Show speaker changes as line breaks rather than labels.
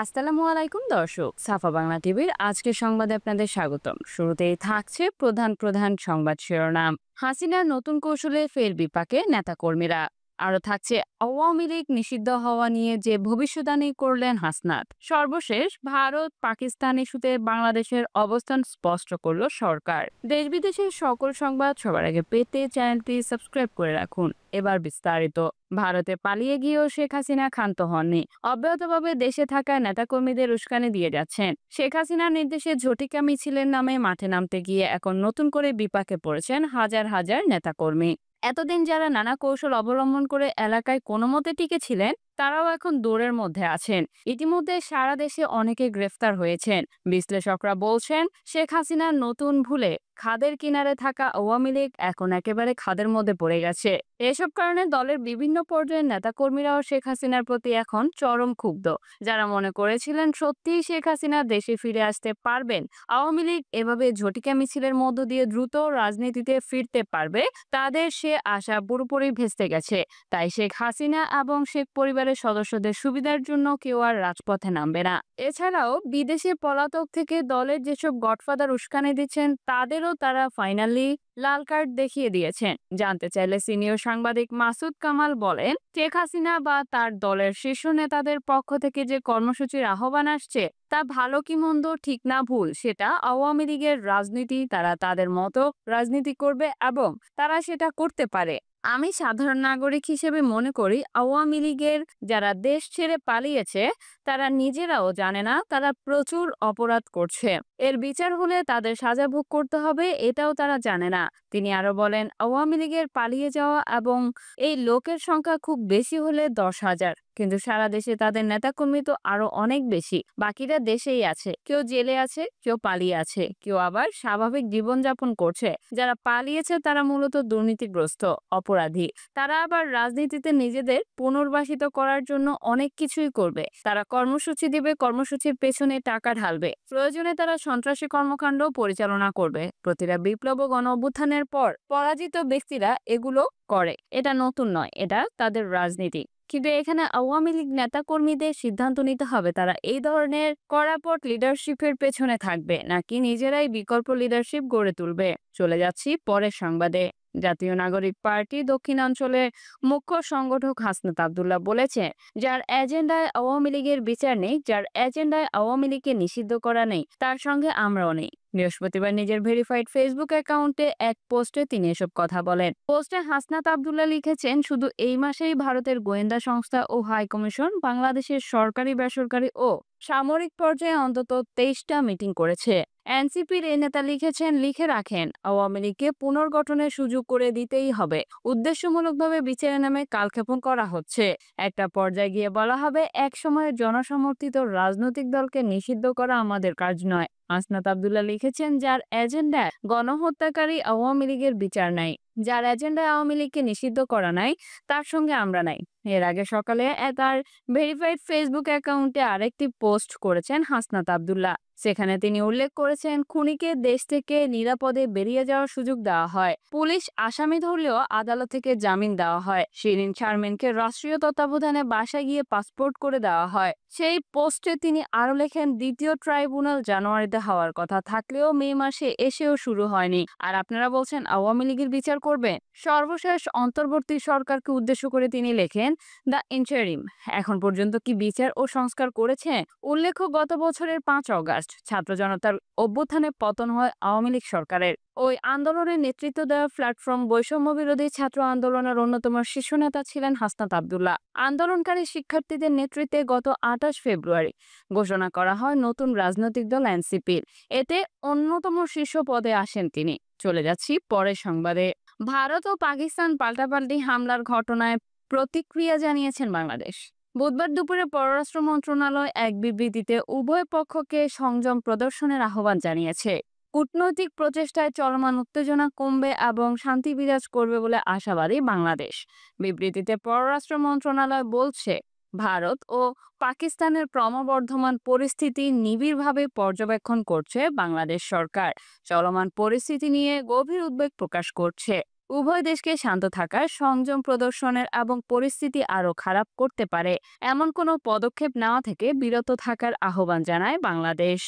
আসসালামু আলাইকুম দর্শক, সাফা বাংলা টিভির আজকের সংবাদে আপনাদের স্বাগতম। শুরুতেই থাকছে প্রধান প্রধান সংবাদ শিরোনাম। হাসিনার নতুন কৌশলে ফের বিপাকে নেতাকর্মীরা। আরো থাকছে আওয়ামী লীগ নিষিদ্ধ হওয়া নিয়ে যে ভবিষ্যদ্বাণী করলেন হাসনাত। সর্বশেষ ভারত পাকিস্তান ইস্যুতে বাংলাদেশের অবস্থান স্পষ্ট করল সরকার। দেশ বিদেশের সকল সংবাদ সবার আগে পেতে চ্যানেলটি সাবস্ক্রাইব করে রাখুন। এবার বিস্তারিত। ভারতে পালিয়ে গিয়েও শেখ হাসিনা ক্ষান্ত হননি। অব্যাহতভাবে দেশে থাকা নেতাকর্মীদের উস্কানি দিয়ে যাচ্ছেন। শেখ হাসিনার নির্দেশে ঝটিকা মিছিলের নামে মাঠে নামতে গিয়ে এখন নতুন করে বিপাকে পড়েছেন হাজার হাজার নেতাকর্মী। এতদিন যারা নানা কৌশল অবলম্বন করে এলাকায় কোনো মতে টিকে ছিলেন, তারাও এখন দৌড়ের মধ্যে আছেন। ইতিমধ্যে সারা দেশে অনেকে গ্রেফতার হয়েছেন। বিশ্লেষকরা বলছেন, শেখ হাসিনার নতুন ভুলে খাদের কিনারে থাকা আওয়ামী লীগ এখন একেবারে খাদের মধ্যে পড়ে গেছে। এসব কারণে দলের বিভিন্ন পর্যায়ের নেতাকর্মীরাও শেখ হাসিনার প্রতি এখন চরম ক্ষুব্ধ। যারা মনে করেছিলেন সত্যিই শেখ হাসিনা দেশে ফিরে আসতে পারবেন, আওয়ামী লীগ এভাবে ঝটিকা মিছিলের মধ্য দিয়ে দ্রুত রাজনীতিতে ফিরতে পারবে, তাদের সে আশা পুরোপুরি ভেস্তে গেছে। তাই শেখ হাসিনা এবং শেখ পরিবারের সদস্যদের সুবিধার জন্য কেউ আর রাজপথে নামবে না। এছাড়াও বিদেশে পলাতক থেকে দলের যেসব গডফাদার উস্কানি দিচ্ছেন, তাদেরও তারা ফাইনালি লাল কার্ড দেখিয়ে দিয়েছেন। জানতে চাইলে সিনিয়র সাংবাদিক মাসুদ কামাল বলেন, শেখ হাসিনা বা তার দলের শীর্ষ নেতাদের পক্ষ থেকে যে কর্মসূচির আহ্বান আসছে, তা ভালো কি মন্দ, ঠিক না ভুল, সেটা আওয়ামী লীগের রাজনীতি। তারা তাদের মতো রাজনীতি করবে এবং তারা সেটা করতে পারে। আমি সাধারণ নাগরিক হিসেবে মনে করি, আওয়ামী লীগের যারা দেশ ছেড়ে পালিয়েছে, তারা নিজেরাও জানে না তারা প্রচুর অপরাধ করছে। এর বিচার হলে তাদের সাজা ভোগ করতে হবে, এটাও তারা জানে না। তিনি আরো বলেন, আওয়ামী লীগের পালিয়ে যাওয়া এবং এই লোকের সংখ্যা খুব বেশি হলে 10,000, কিন্তু সারা দেশে তাদের নেতাকর্মী তো আরো অনেক বেশি। বাকিরা দেশেই আছে, কেউ জেলে আছে, কেউ পালিয়ে আছে, কেউ আবার স্বাভাবিক জীবনযাপন করছে। যারা পালিয়েছে তারা মূলত দুর্নীতিগ্রস্ত অপরাধী। তারা আবার রাজনীতিতে নিজেদের পুনর্বাসিত করার জন্য অনেক কিছুই করবে। তারা কর্মসূচি দিবে, কর্মসূচির পেছনে টাকা ঢালবে, প্রয়োজনে তারা সন্ত্রাসী কর্মকাণ্ড পরিচালনা করবে। প্রতিটা বিপ্লব ও গণ অভ্যুত্থানের পর পরাজিত ব্যক্তিরা এগুলো করে। এটা নতুন নয়, এটা তাদের রাজনীতি। কিন্তু এখানে আওয়ামী লীগ নেতাকর্মীদের সিদ্ধান্ত নিতে হবে, তারা এই ধরনের কড়াপট লিডারশিপের পেছনে থাকবে নাকি নিজেরাই বিকল্প লিডারশিপ গড়ে তুলবে। চলে যাচ্ছি পরের সংবাদে। জাতীয় নাগরিক পার্টি দক্ষিণাঞ্চলের মুখ্য সংগঠক হাসনাত আব্দুল্লাহ বলেছেন, যার এজেন্ডায় আওয়ামী লীগের বিচার নেই, যার এজেন্ডায় আওয়ামী লীগকে নিষিদ্ধ করা নেই, তার সঙ্গে আমরাও নেই। বৃহস্পতিবার নিজের ভেরিফাইড ফেসবুক অ্যাকাউন্টে এক পোস্টে তিনি এসব কথা বলেন। পোস্টে হাসনাত আব্দুল্লাহ লিখেছেন, শুধু এই মাসেই ভারতের গোয়েন্দা সংস্থা ও হাই কমিশন বাংলাদেশের সরকারি, বেসরকারি ও সামরিক পর্যায়ে অন্তত 23টা মিটিং করেছে। এনসিপির এই নেতা লিখেছেন, লিখে রাখেন, আওয়ামী লীগকে পুনর্গঠনের সুযোগ করে দিতেই হবে। উদ্দেশ্যমূলকভাবে বিচারের নামে কালক্ষেপণ করা হচ্ছে। একটা পর্যায়ে গিয়ে বলা হবে, এক সময়ের জনসমর্থিত রাজনৈতিক দলকে নিষিদ্ধ করা আমাদের কাজ নয়। হাসনাত আব্দুল্লাহ লিখেছেন, যার এজেন্ডায় গণহত্যাকারী আওয়ামী লীগের বিচার নাই, যার এজেন্ডায় আওয়ামী লীগকে নিষিদ্ধ করা নাই, তার সঙ্গে আমরা নাই। এর আগে সকালে তার ভেরিফাইড ফেসবুক অ্যাকাউন্টে আরেকটি পোস্ট করেছেন হাসনাত আব্দুল্লাহ। সেখানে তিনি উল্লেখ করেছেন, খুনিকে দেশ থেকে নিরাপদে বেরিয়ে যাওয়ার সুযোগ দেওয়া হয়, পুলিশ আসামি ধরলেও আদালত থেকে জামিন দেওয়া হয়, শিরিন শারমিনকে রাষ্ট্রীয় তত্ত্বাবধানে বাসায় গিয়ে পাসপোর্ট করে দেওয়া হয়। সেই পোস্টে তিনি আরো লেখেন, দ্বিতীয় ট্রাইব্যুনাল জানুয়ারিতে হওয়ার কথা থাকলেও মে মাসে এসেও শুরু হয়নি, আর আপনারা বলছেন আওয়ামী লীগের বিচার করবেন। সর্বশেষ অন্তর্বর্তী সরকারকে উদ্দেশ্য করে তিনি লেখেন, দ্য ইন্টারিম এখন পর্যন্ত কি বিচার ও সংস্কার করেছে? উল্লেখ্য, গত বছরের 5 অগাস্ট ছাত্র জনতার অভ্যুত্থানে পতন হয় আওয়ামী লীগ সরকারের। ওই আন্দোলনের নেতৃত্ব দেওয়া প্ল্যাটফর্ম বৈষম্য বিরোধী ছাত্র আন্দোলনের অন্যতম শীর্ষ নেতা ছিলেন হাসনাত আব্দুল্লাহ। আন্দোলনকারী শিক্ষার্থীদের নেতৃত্বে গত 28 ফেব্রুয়ারি ঘোষণা করা হয় নতুন রাজনৈতিক দল এনসিপির। এতে অন্যতম শীর্ষ পদে আসেন তিনি। চলে যাচ্ছি পরের সংবাদে। ভারত ও পাকিস্তান পাল্টাপাল্টি হামলার ঘটনায় প্রতিক্রিয়া জানিয়েছেন বাংলাদেশ। বুধবার দুপুরে পররাষ্ট্র মন্ত্রণালয় এক বিবৃতিতে উভয় পক্ষকে সংযম প্রদর্শনের আহ্বান জানিয়েছে। কূটনৈতিক প্রচেষ্টায় চলমান উত্তেজনা কমবে এবং শান্তি বিরাজ করবে বলে আশাবাদী বাংলাদেশ। বিবৃতিতে পররাষ্ট্র মন্ত্রণালয় বলছে, ভারত ও পাকিস্তানের ক্রমবর্ধমান পরিস্থিতি নিবিড়ভাবে পর্যবেক্ষণ করছে বাংলাদেশ সরকার। চলমান পরিস্থিতি নিয়ে গভীর উদ্বেগ প্রকাশ করছে। উভয় দেশকে শান্ত থাকার, সংযম প্রদর্শনের এবং পরিস্থিতি আরও খারাপ করতে পারে এমন কোনো পদক্ষেপ নেওয়া থেকে বিরত থাকার আহ্বান জানায় বাংলাদেশ।